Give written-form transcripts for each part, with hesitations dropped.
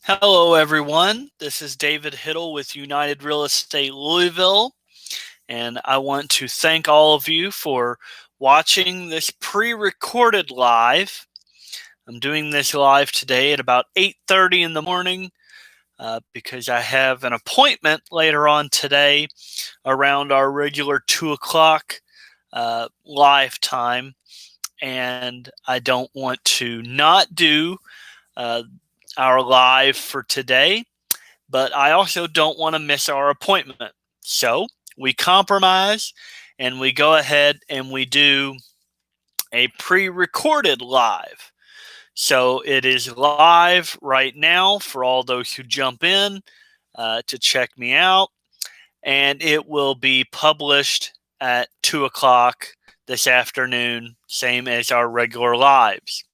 Hello, everyone. This is David Hittle with United Real Estate Louisville, and I want to thank all of you for watching this pre-recorded live. I'm doing this live today at about 8:30 in the morning because I have an appointment later on today around our regular 2 o'clock live time, and I don't want to not do uh, our live for today, but I also don't want to miss our appointment. So we compromise and we go ahead and we do a pre-recorded live. So it is live right now for all those who jump in to check me out, and it will be published at 2 o'clock this afternoon, same as our regular lives.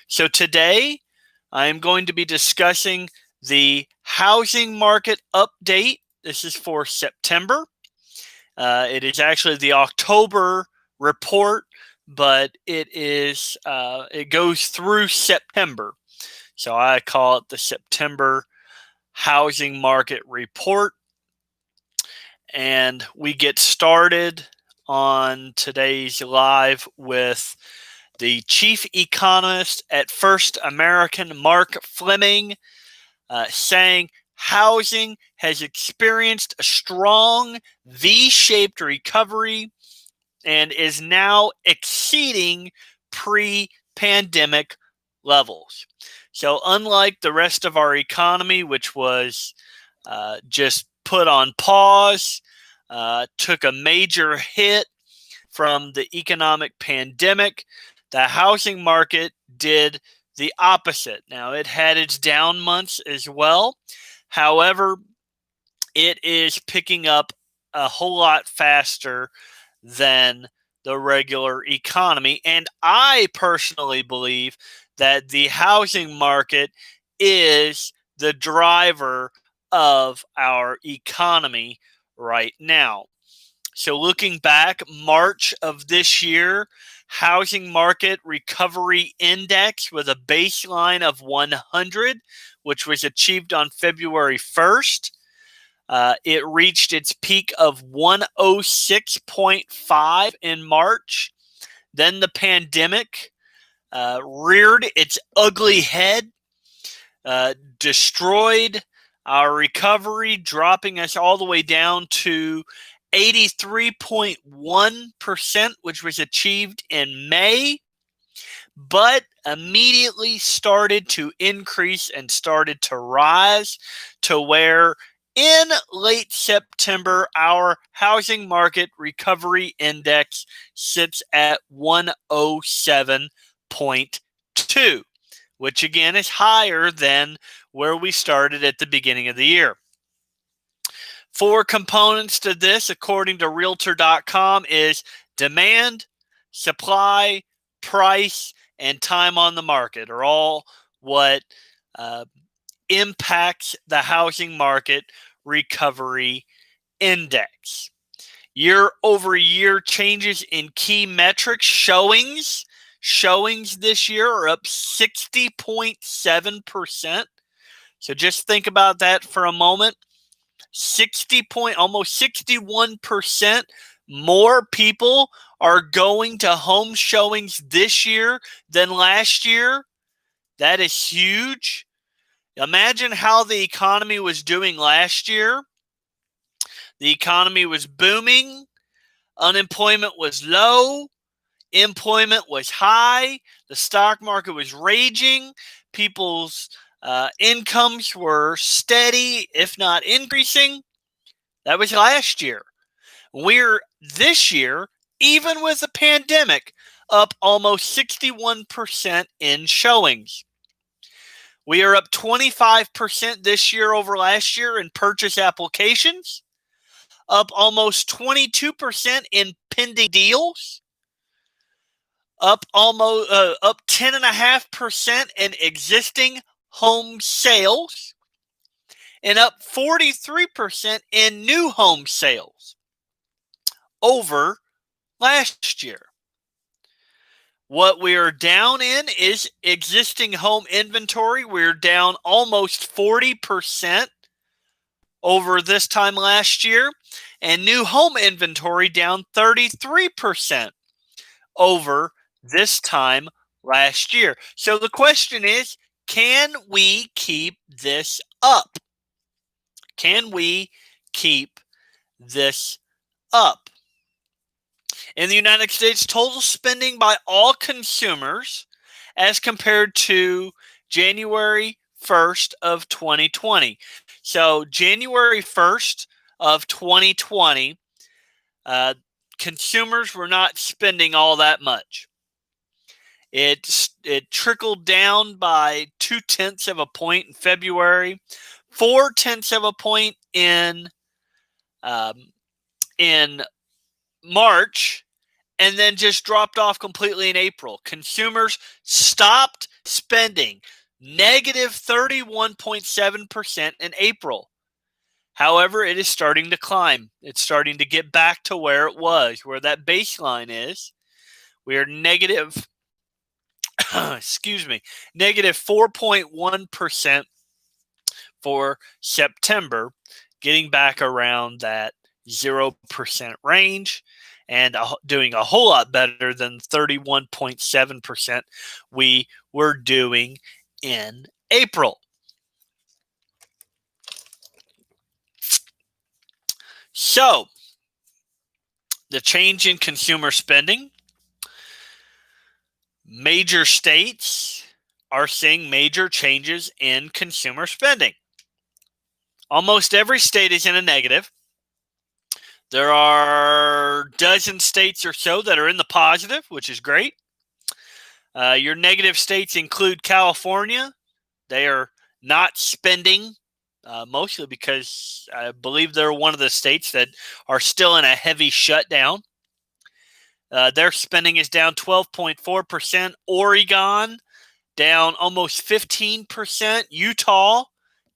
So today I am going to be discussing the housing market update. This is for September. It is actually the October report, but it goes through September. So I call it the September housing market report. And we get started on today's live with the chief economist at First American, Mark Fleming, saying housing has experienced a strong V-shaped recovery and is now exceeding pre-pandemic levels. So unlike the rest of our economy, which was just put on pause, took a major hit from the economic pandemic, the housing market did the opposite. Now, it had its down months as well. However, it is picking up a whole lot faster than the regular economy. And I personally believe that the housing market is the driver of our economy right now. So looking back, March of this year, housing market recovery index with a baseline of 100, which was achieved on February 1st. It reached its peak of 106.5 in March. Then the pandemic reared its ugly head, destroyed our recovery, dropping us all the way down to 83.1%, which was achieved in May, but immediately started to increase and started to rise to where in late September, our housing market recovery index sits at 107.2, which again is higher than where we started at the beginning of the year. Four components to this, according to Realtor.com, is demand, supply, price, and time on the market are all what impacts the housing market recovery index. Year over year changes in key metrics. Showings this year are up 60.7%. So just think about that for a moment. Almost 61% more people are going to home showings this year than last year. That is huge. Imagine how the economy was doing last year. The economy was booming. Unemployment was low. Employment was high. The stock market was raging. People's incomes were steady, if not increasing. That was last year. We're this year, even with the pandemic, up almost 61% in showings. We are up 25% this year over last year in purchase applications, up almost 22% in pending deals, up 10.5% in existing home sales, and up 43% in new home sales over last year. What we are down in is existing home inventory. We're down almost 40% over this time last year, and new home inventory down 33% over this time last year. So the question is, can we keep this up? Can we keep this up? In the United States, total spending by all consumers as compared to January 1st of 2020. So January 1st of 2020, consumers were not spending all that much. It trickled down by 0.2 of a point in February, 0.4 of a point in March, and then just dropped off completely in April. Consumers stopped spending, negative 31.7% in April. However, it is starting to climb. It's starting to get back to where it was, where that baseline is. We are negative, negative 4.1% for September, getting back around that 0% range, and doing a whole lot better than 31.7% we were doing in April. So, the change in consumer spending. Major states are seeing major changes in consumer spending. Almost every state is in a negative. There are a dozen states or so that are in the positive, which is great. Your negative states include California. They are not spending, mostly because I believe they're one of the states that are still in a heavy shutdown. Their spending is down 12.4%. Oregon, down almost 15%. Utah,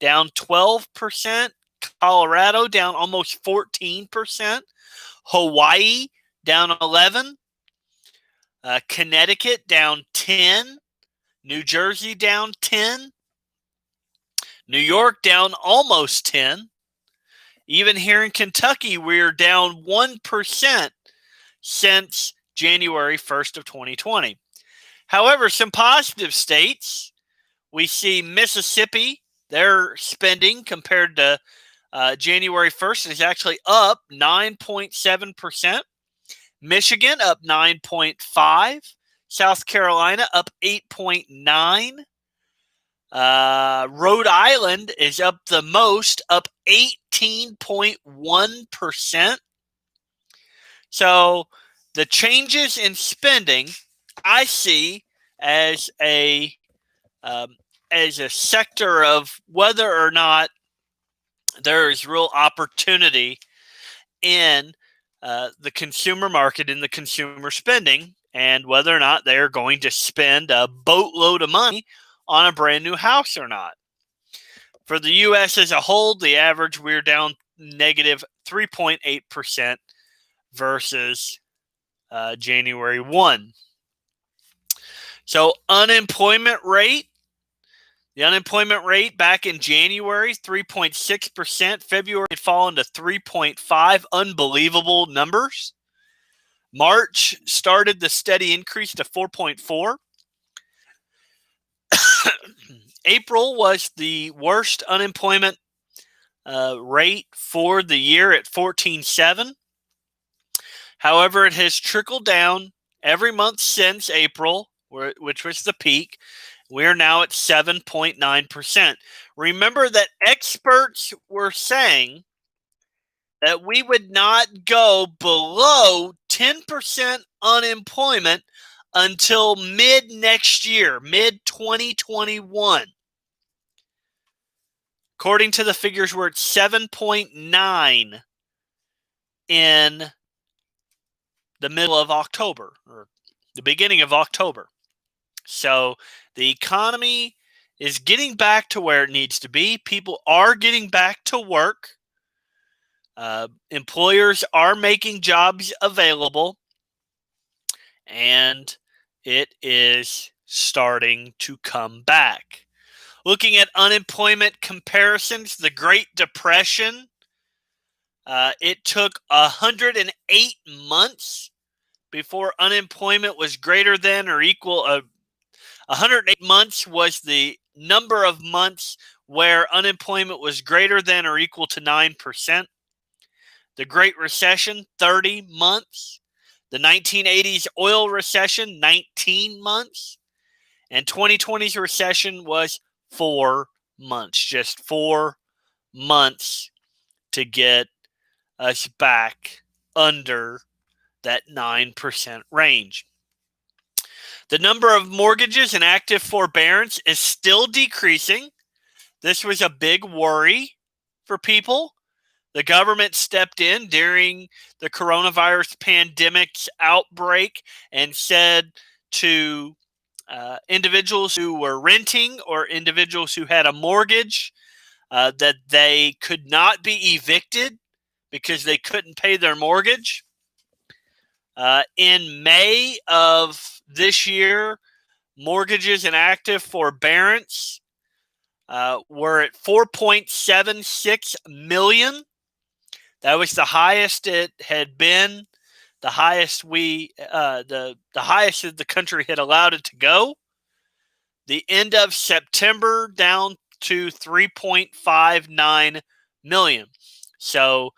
down 12%. Colorado, down almost 14%. Hawaii, down 11%. Connecticut, down 10%. New Jersey, down 10%. New York, down almost 10%. Even here in Kentucky, we're down 1% since January 1st of 2020. However, some positive states, we see Mississippi, their spending compared to January 1st is actually up 9.7%. Michigan up 9.5%. South Carolina up 8.9%. Rhode Island is up the most, up 18.1%. So the changes in spending I see as a sector of whether or not there is real opportunity in the consumer market, in the consumer spending, and whether or not they're going to spend a boatload of money on a brand new house or not. For the U.S. as a whole, the average, we're down negative 3.8% versus January 1. So unemployment rate, the unemployment rate back in January, 3.6%. February had fallen to 3.5%. Unbelievable numbers. March started the steady increase to 4.4%. April was the worst unemployment rate for the year at 14.7%. However, it has trickled down every month since April, which was the peak. We're now at 7.9%. Remember that experts were saying that we would not go below 10% unemployment until mid next year, mid 2021. According to the figures, we're at 7.9 in the middle of October, or the beginning of October. So the economy is getting back to where it needs to be. People are getting back to work. Employers are making jobs available. And it is starting to come back. Looking at unemployment comparisons, the Great Depression, it took 108 months before unemployment was greater than or equal. 108 months was the number of months where unemployment was greater than or equal to 9%. The Great Recession, 30 months. The 1980s oil recession, 19 months. And 2020's recession was 4 months, just 4 months to get us back under that 9% range. The number of mortgages in active forbearance is still decreasing. This was a big worry for people. The government stepped in during the coronavirus pandemic's outbreak and said to individuals who were renting or individuals who had a mortgage that they could not be evicted because they couldn't pay their mortgage. In May of this year, mortgages in active forbearance were at 4.76 million. That was the highest it had been, the highest the highest that the country had allowed it to go. The end of September down to 3.59 million. So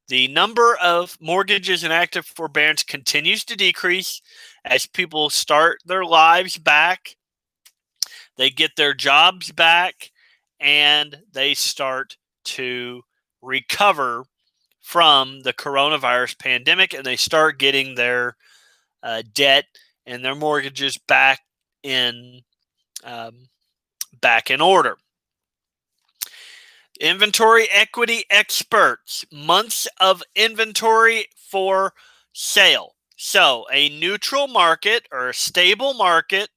the number of mortgages in active forbearance continues to decrease as people start their lives back. They get their jobs back and they start to recover from the coronavirus pandemic, and they start getting their debt and their mortgages back in order. Inventory equity experts, months of inventory for sale. So a neutral market or a stable market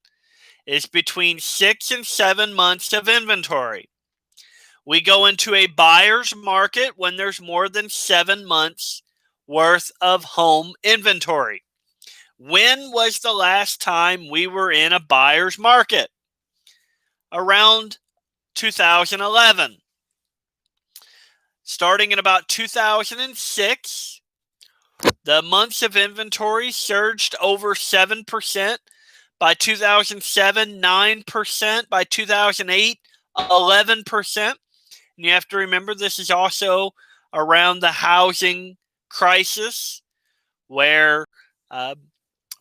is between 6 and 7 months of inventory. We go into a buyer's market when there's more than 7 months worth of home inventory. When was the last time we were in a buyer's market? Around 2011. Starting in about 2006, the months of inventory surged over 7%. By 2007, 9%. By 2008, 11%. And you have to remember this is also around the housing crisis where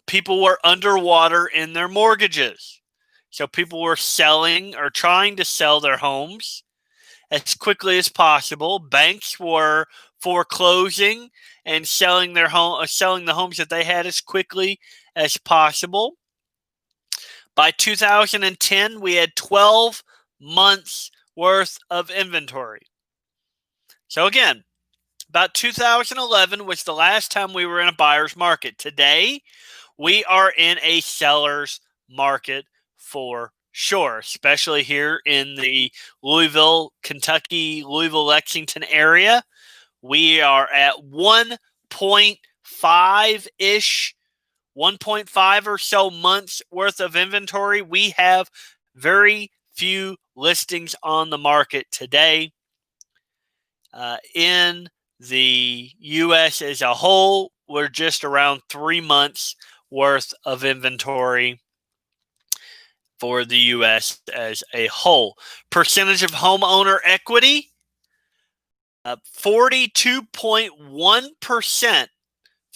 people were underwater in their mortgages. So people were selling or trying to sell their homes as quickly as possible. Banks were foreclosing and selling the homes that they had as quickly as possible. By 2010, we had 12 months worth of inventory. So again, about 2011 was the last time we were in a buyer's market. Today, we are in a seller's market for sure, especially here in the Louisville, Kentucky, Louisville, Lexington area. We are at 1.5-ish, 1.5 or so months worth of inventory. We have very few listings on the market today. In the U.S. as a whole, we're just around 3 months worth of inventory for the U.S. as a whole. Percentage of homeowner equity, 42.1%.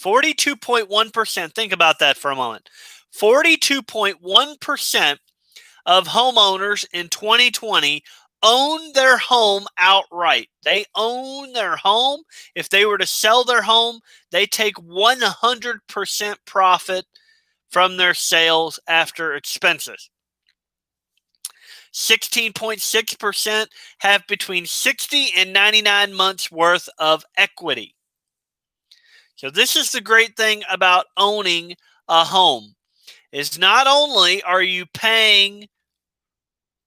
42.1%. Think about that for a moment. 42.1% of homeowners in 2020 own their home outright. They own their home. If they were to sell their home, they take 100% profit from their sales after expenses. 16.6% have between 60 and 99 months worth of equity. So this is the great thing about owning a home, is not only are you paying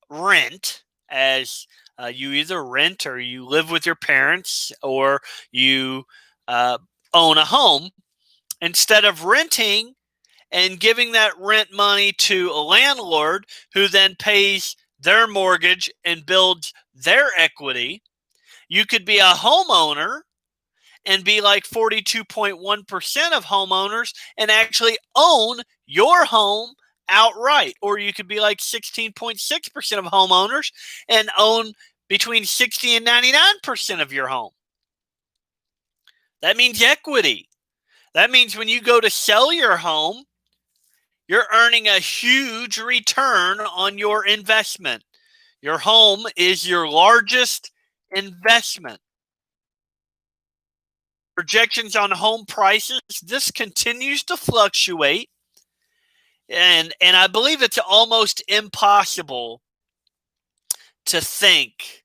rent, as you either rent or you live with your parents or you own a home. Instead of renting and giving that rent money to a landlord who then pays their mortgage and builds their equity. You could be a homeowner and be like 42.1% of homeowners and actually own your home outright. Or you could be like 16.6% of homeowners and own between 60 and 99% of your home. That means equity. That means when you go to sell your home, you're earning a huge return on your investment. Your home is your largest investment. Projections on home prices, this continues to fluctuate. And I believe it's almost impossible to think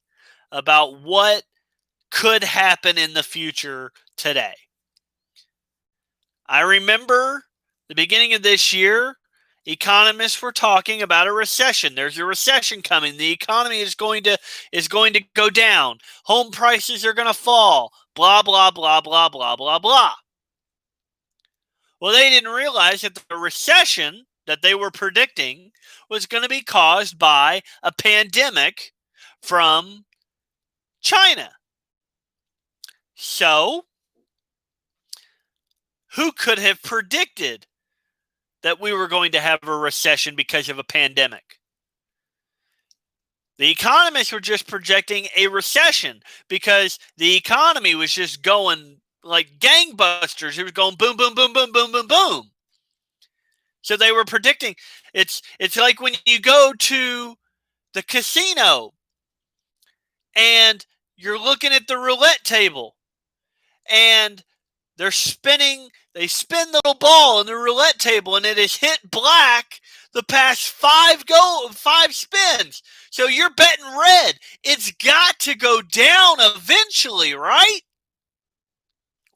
about what could happen in the future today. I remember the beginning of this year, economists were talking about a recession. There's a recession coming. The economy is going to go down. Home prices are going to fall. Blah, blah, blah, blah, blah, blah, blah. Well, they didn't realize that the recession that they were predicting was going to be caused by a pandemic from China. So, who could have predicted that we were going to have a recession because of a pandemic? The economists were just projecting a recession because the economy was just going like gangbusters. It was going boom, boom, boom, boom, boom, boom, boom. So they were predicting. It's like when you go to the casino and you're looking at the roulette table and they spin the little ball in the roulette table and it has hit black the past five spins. So you're betting red. It's got to go down eventually, right?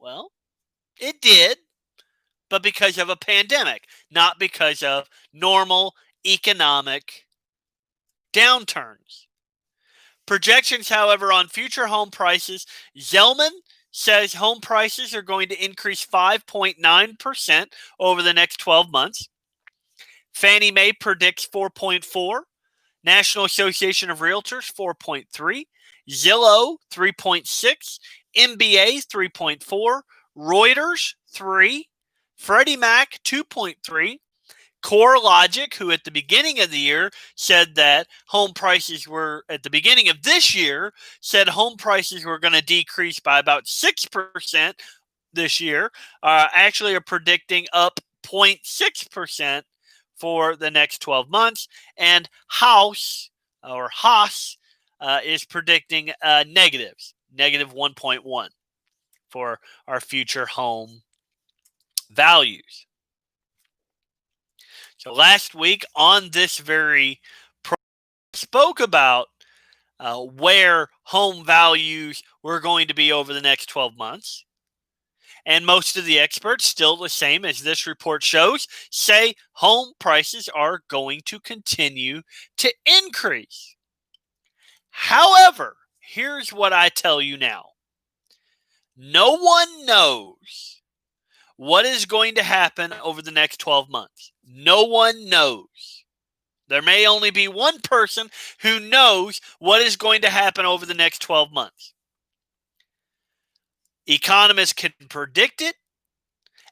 Well, it did, but because of a pandemic, not because of normal economic downturns. Projections, however, on future home prices, Zelman says home prices are going to increase 5.9% over the next 12 months. Fannie Mae predicts 4.4%. National Association of Realtors 4.3%. Zillow 3.6%. MBA 3.4%. Reuters 3%. Freddie Mac 2.3%. CoreLogic, who at the beginning of the year said that home prices were, at the beginning of this year, said home prices were going to decrease by about 6% this year, actually are predicting up 0.6% for the next 12 months. And Haas is predicting negatives, negative 1.1 for our future home values. So last week on this very program, spoke about where home values were going to be over the next 12 months. And most of the experts, still the same as this report shows, say home prices are going to continue to increase. However, here's what I tell you now. No one knows what is going to happen over the next 12 months. No one knows. There may only be one person who knows what is going to happen over the next 12 months. Economists can predict it.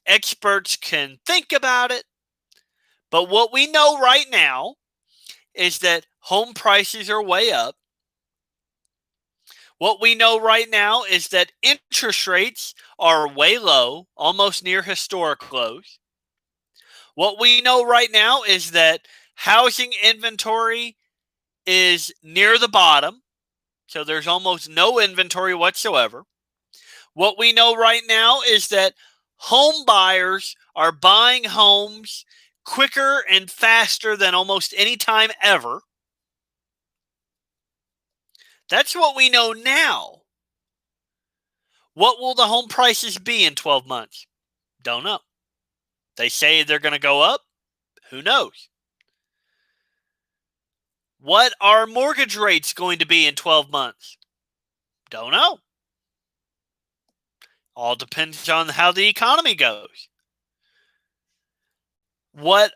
Experts can think about it. But what we know right now is that home prices are way up. What we know right now is that interest rates are way low, almost near historic lows. What we know right now is that housing inventory is near the bottom, so there's almost no inventory whatsoever. What we know right now is that home buyers are buying homes quicker and faster than almost any time ever. That's what we know now. What will the home prices be in 12 months? Don't know. They say they're going to go up. Who knows? What are mortgage rates going to be in 12 months? Don't know. All depends on how the economy goes. What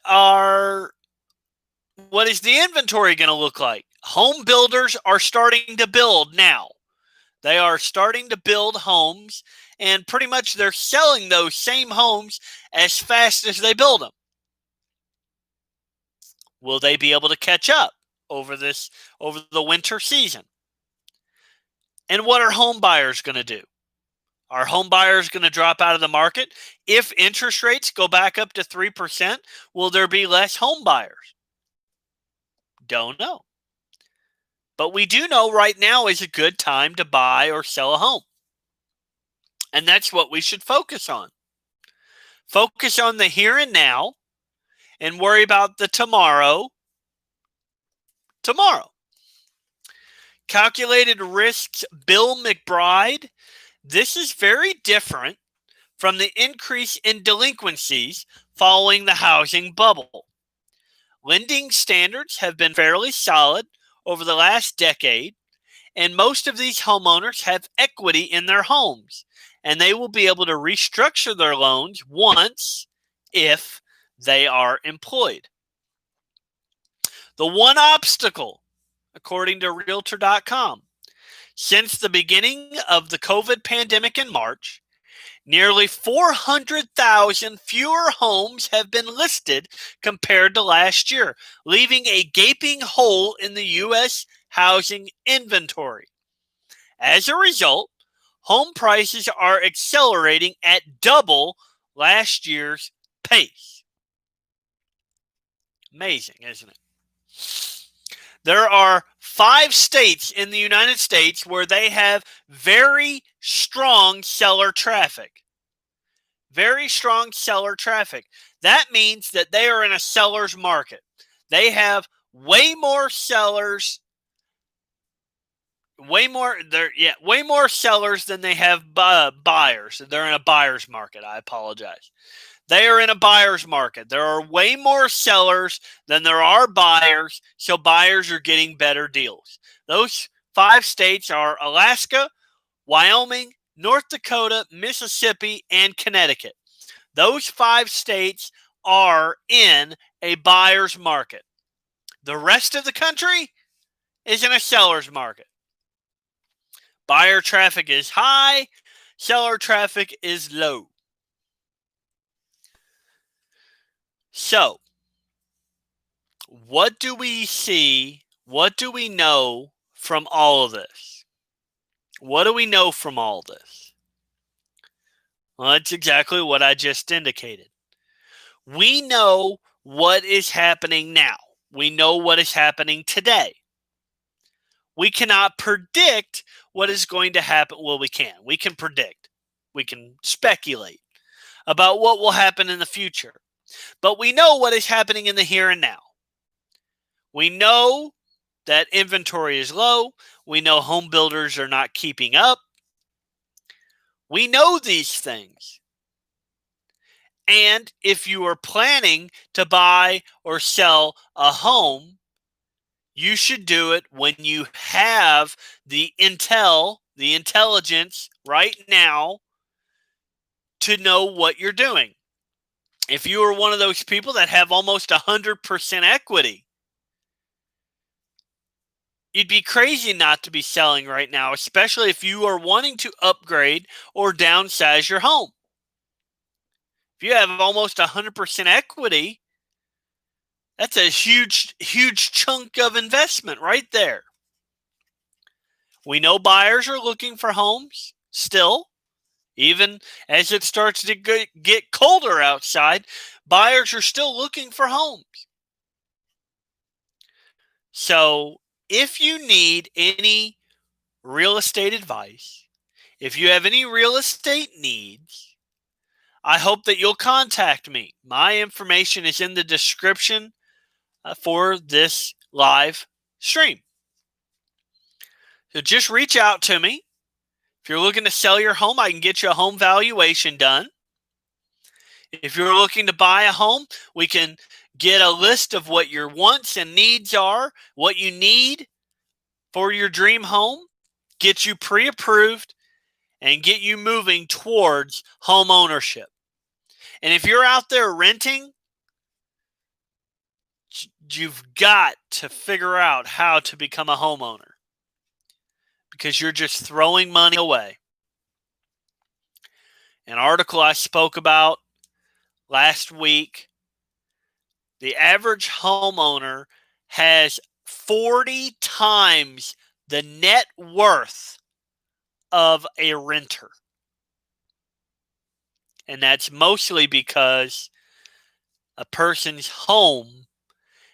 is the inventory going to look like? Home builders are starting to build now. They are starting to build homes, and pretty much they're selling those same homes as fast as they build them. Will they be able to catch up over the winter season? And what are home buyers going to do? Are home buyers going to drop out of the market? If interest rates go back up to 3%, will there be less home buyers? Don't know. But we do know right now is a good time to buy or sell a home. And that's what we should focus on. Focus on the here and now and worry about the tomorrow. Calculated risks, Bill McBride. This is very different from the increase in delinquencies following the housing bubble. Lending standards have been fairly solid over the last decade, and most of these homeowners have equity in their homes, and they will be able to restructure their loans once if they are employed. The one obstacle, according to Realtor.com, since the beginning of the COVID pandemic in March, nearly 400,000 fewer homes have been listed compared to last year, leaving a gaping hole in the U.S. housing inventory. As a result, home prices are accelerating at double last year's pace. Amazing, isn't it? There are 5 states in the United States where they have very strong seller traffic. Very strong seller traffic. That means that they are in a seller's market. They have way more sellers, way more sellers than they have buyers. They're in a buyer's market. I apologize. They are in a buyer's market. There are way more sellers than there are buyers, so buyers are getting better deals. Those 5 states are Alaska, Wyoming, North Dakota, Mississippi, and Connecticut. Those 5 states are in a buyer's market. The rest of the country is in a seller's market. Buyer traffic is high, seller traffic is low. So, what do we see? What do we know from all of this? What do we know from all this? Well, that's exactly what I just indicated. We know what is happening now. We know what is happening today. We cannot predict what is going to happen. Well, we can. We can predict. We can speculate about what will happen in the future. But we know what is happening in the here and now. We know that inventory is low. We know home builders are not keeping up. We know these things. And if you are planning to buy or sell a home, you should do it when you have the intelligence right now to know what you're doing. If you are one of those people that have almost 100% equity, you'd be crazy not to be selling right now, especially if you are wanting to upgrade or downsize your home. If you have almost 100% equity, that's a huge, huge chunk of investment right there. We know buyers are looking for homes still. Even as it starts to get colder outside, buyers are still looking for homes. So if you need any real estate advice, if you have any real estate needs, I hope that you'll contact me. My information is in the description for this live stream. So just reach out to me. If you're looking to sell your home, I can get you a home valuation done. If you're looking to buy a home, we can get a list of what your wants and needs are, what you need for your dream home, get you pre-approved, and get you moving towards home ownership. And if you're out there renting, you've got to figure out how to become a homeowner because you're just throwing money away. An article I spoke about last week, the average homeowner has 40 times the net worth of a renter. And that's mostly because a person's home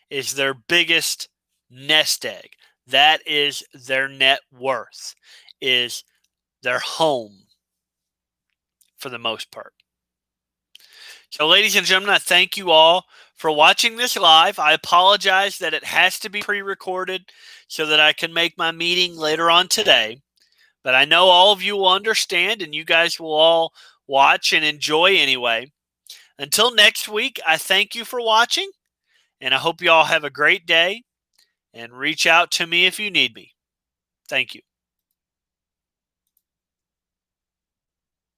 is their biggest nest egg. That is their net worth, is their home for the most part. So, ladies and gentlemen, I thank you all for watching this live. I apologize that it has to be pre-recorded so that I can make my meeting later on today. But I know all of you will understand, and you guys will all watch and enjoy anyway. Until next week, I thank you for watching, and I hope you all have a great day, and reach out to me if you need me. Thank you.